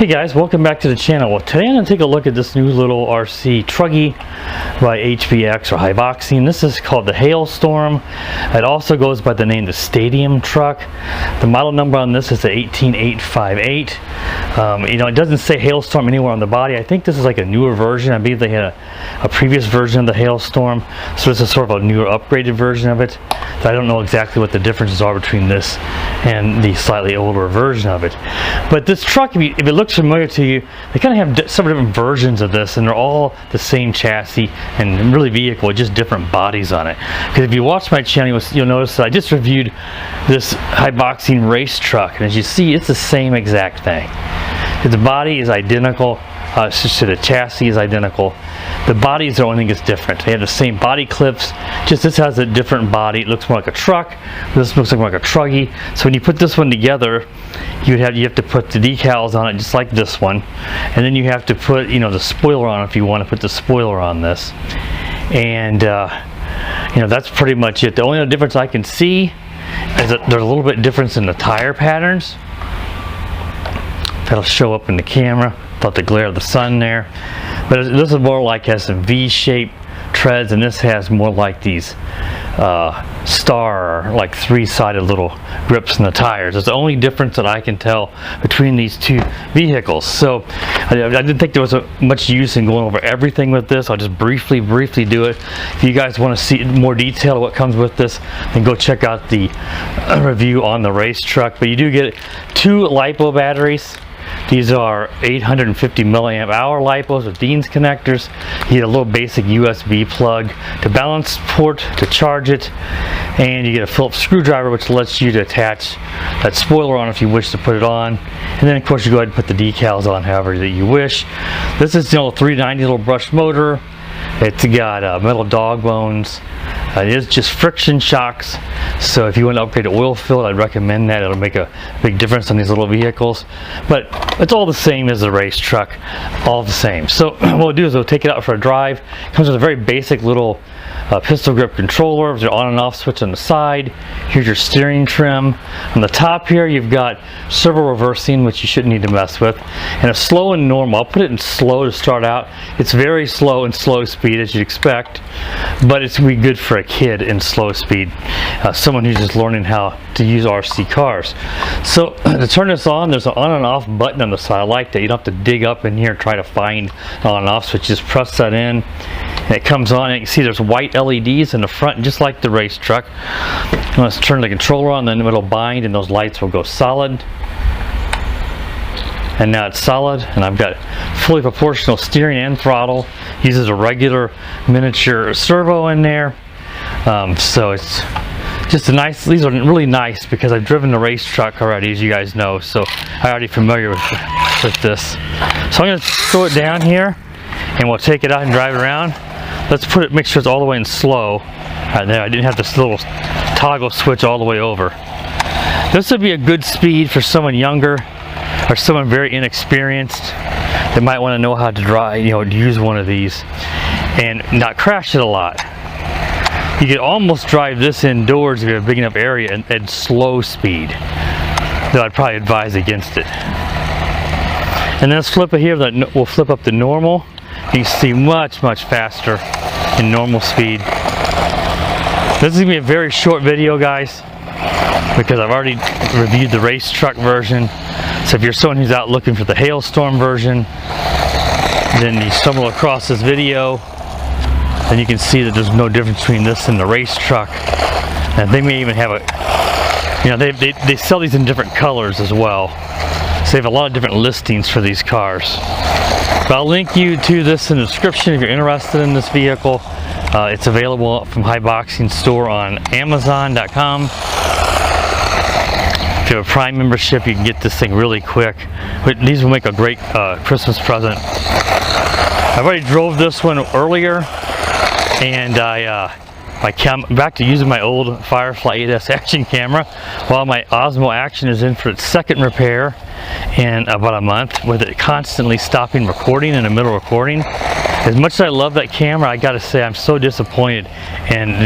Hey guys, welcome back to the channel. Well, today I'm going to take a look at this new little RC Truggy by HBX or Haiboxing. This is called the Hailstorm. It also goes by the name the Stadium Truck. The model number on this is the 18858. It doesn't say Hailstorm anywhere on the body. I think this is like a newer version. I believe they had a previous version of the Hailstorm, so this is sort of a newer upgraded version of it. So I don't know exactly what the differences are between this and the slightly older version of it. But this truck, if it looks familiar to you, they kind of have several different versions of this, and they're all the same chassis and really vehicle, just different bodies on it. Because if you watch my channel, you'll notice that I just reviewed this Haiboxing race truck, and as you see, it's the same exact thing. The body is identical. The chassis is identical. The bodies are the only thing that's different. They have the same body clips, just this has a different body. It looks more like a truck. This looks more like a Truggy. So when you put this one together, you have to put the decals on it just like this one, and then you have to put the spoiler on if you want to put the spoiler on this. And that's pretty much it. The only other difference I can see is that there's a little bit difference in the tire patterns. That'll show up in the camera without the glare of the sun there. But this is more like has some V-shaped treads, and this has more like these star, like three-sided little grips in the tires. It's the only difference that I can tell between these two vehicles. So I didn't think there was much use in going over everything with this. I'll just briefly do it. If you guys want to see more detail of what comes with this, then go check out the review on the race truck. But you do get 2 LiPo batteries. These are 850 milliamp hour LiPos with Dean's connectors. You get a little basic USB plug to balance port to charge it, and you get a Phillips screwdriver which lets you to attach that spoiler on if you wish to put it on. And then of course you go ahead and put the decals on however that you wish. This is 390 little brushed motor. It's got metal dog bones. It is just friction shocks, so if you want to upgrade to oil fill, I'd recommend that. It'll make a big difference on these little vehicles, but it's all the same as the race truck, all the same. So what we'll do is we'll take it out for a drive. It comes with a very basic little pistol grip controller with your on and off switch on the side. Here's your steering trim. On the top here you've got servo reversing, which you shouldn't need to mess with, and a slow and normal. I'll put it in slow to start out. It's very slow and slow speed as you'd expect, but it's going to be good for a kid in slow speed, someone who's just learning how to use RC cars. So to turn this on, there's an on and off button on the side. I like that. You don't have to dig up in here and try to find the on and off switch. Just press that in and it comes on, and you can see there's white LEDs in the front just like the race truck. Let's turn the controller on, then it'll bind and those lights will go solid. And now it's solid, and I've got fully proportional steering and throttle. Uses a regular miniature servo in there. So it's just a nice, these are really nice because I've driven the race truck already, as you guys know, so I'm already familiar with this. So I'm going to throw it down here and we'll take it out and drive it around. Let's put it, make sure it's all the way in slow. There, I didn't have this little toggle switch all the way over. This would be a good speed for someone younger or someone very inexperienced that might want to know how to drive, to use one of these and not crash it a lot. You could almost drive this indoors if you have a big enough area at slow speed, though I'd probably advise against it. And then let's flip it here. We'll flip up to normal. You can see much faster in normal speed. This is going to be a very short video, guys, because I've already reviewed the race truck version. So if you're someone who's out looking for the Hailstorm version, then you stumble across this video, then you can see that there's no difference between this and the race truck. And they may even have they sell these in different colors as well. So they have a lot of different listings for these cars. But I'll link you to this in the description if you're interested in this vehicle. It's available from Haiboxing store on Amazon.com. If you have a Prime membership, you can get this thing really quick. But these will make a great Christmas present. I've already drove this one earlier, and I'm back to using my old Firefly 8S action camera while my Osmo Action is in for its second repair in about a month, with it constantly stopping recording in the middle of recording. As much as I love that camera, I gotta say I'm so disappointed in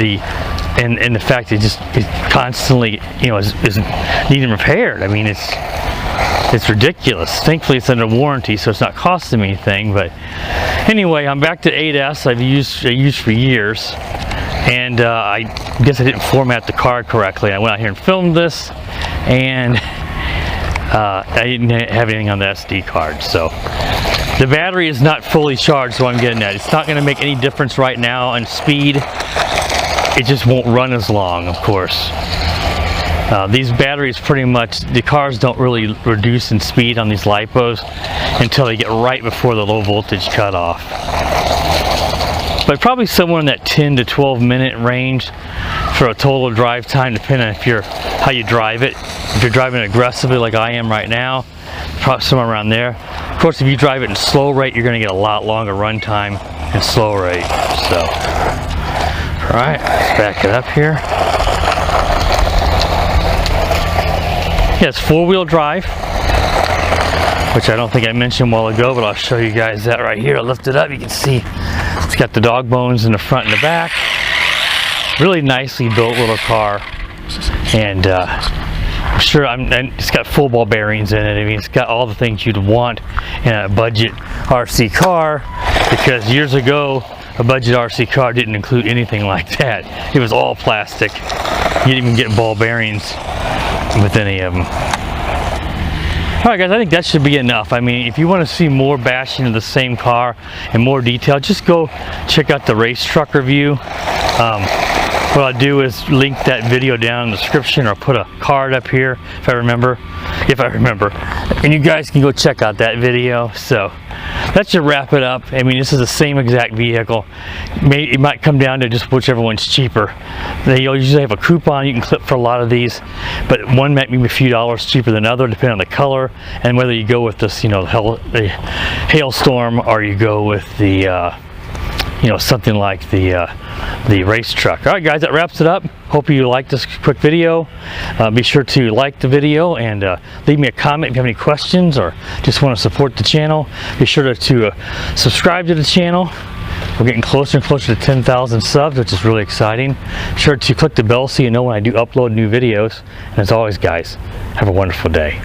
the fact that it constantly is needing repaired. I mean, It's ridiculous. Thankfully it's under warranty, so it's not costing me anything. But anyway, I'm back to 8S. I used for years, and I guess I didn't format the card correctly. I went out here and filmed this, and I didn't have anything on the SD card. So the battery is not fully charged, so I'm getting at. It's not going to make any difference right now on speed. It just won't run as long, of course. These batteries pretty much, the cars don't really reduce in speed on these lipos until they get right before the low voltage cutoff. But probably somewhere in that 10 to 12 minute range for a total drive time, depending on how you drive it. If you're driving aggressively like I am right now, probably somewhere around there. Of course, if you drive it in slow rate, you're going to get a lot longer run time in slow rate. So, all right, let's back it up here. Yeah, it's 4-wheel drive, which I don't think I mentioned a while ago, but I'll show you guys that right here. I lift it up, you can see it's got the dog bones in the front and the back. Really nicely built little car, and I'm sure it's got full ball bearings in it. I mean, it's got all the things you'd want in a budget RC car, because years ago a budget RC car didn't include anything like that. It was all plastic. You didn't even get ball bearings with any of them. Alright guys, I think that should be enough. I mean, if you want to see more bashing of the same car in more detail, just go check out the race truck review. What I'll do is link that video down in the description, or put a card up here if I remember. And you guys can go check out that video. So that should wrap it up. I mean, this is the same exact vehicle. It might come down to just whichever one's cheaper. They'll usually have a coupon you can clip for a lot of these, but one might be a few dollars cheaper than another, depending on the color and whether you go with this, the Hailstorm, or you go with the something like the race truck. All right guys, that wraps it up. Hope you liked this quick video. Be sure to like the video and leave me a comment if you have any questions or just want to support the channel. Be sure to subscribe to the channel. We're getting closer and closer to 10,000 subs, which is really exciting. Be sure to click the bell so you know when I do upload new videos. And as always guys, have a wonderful day.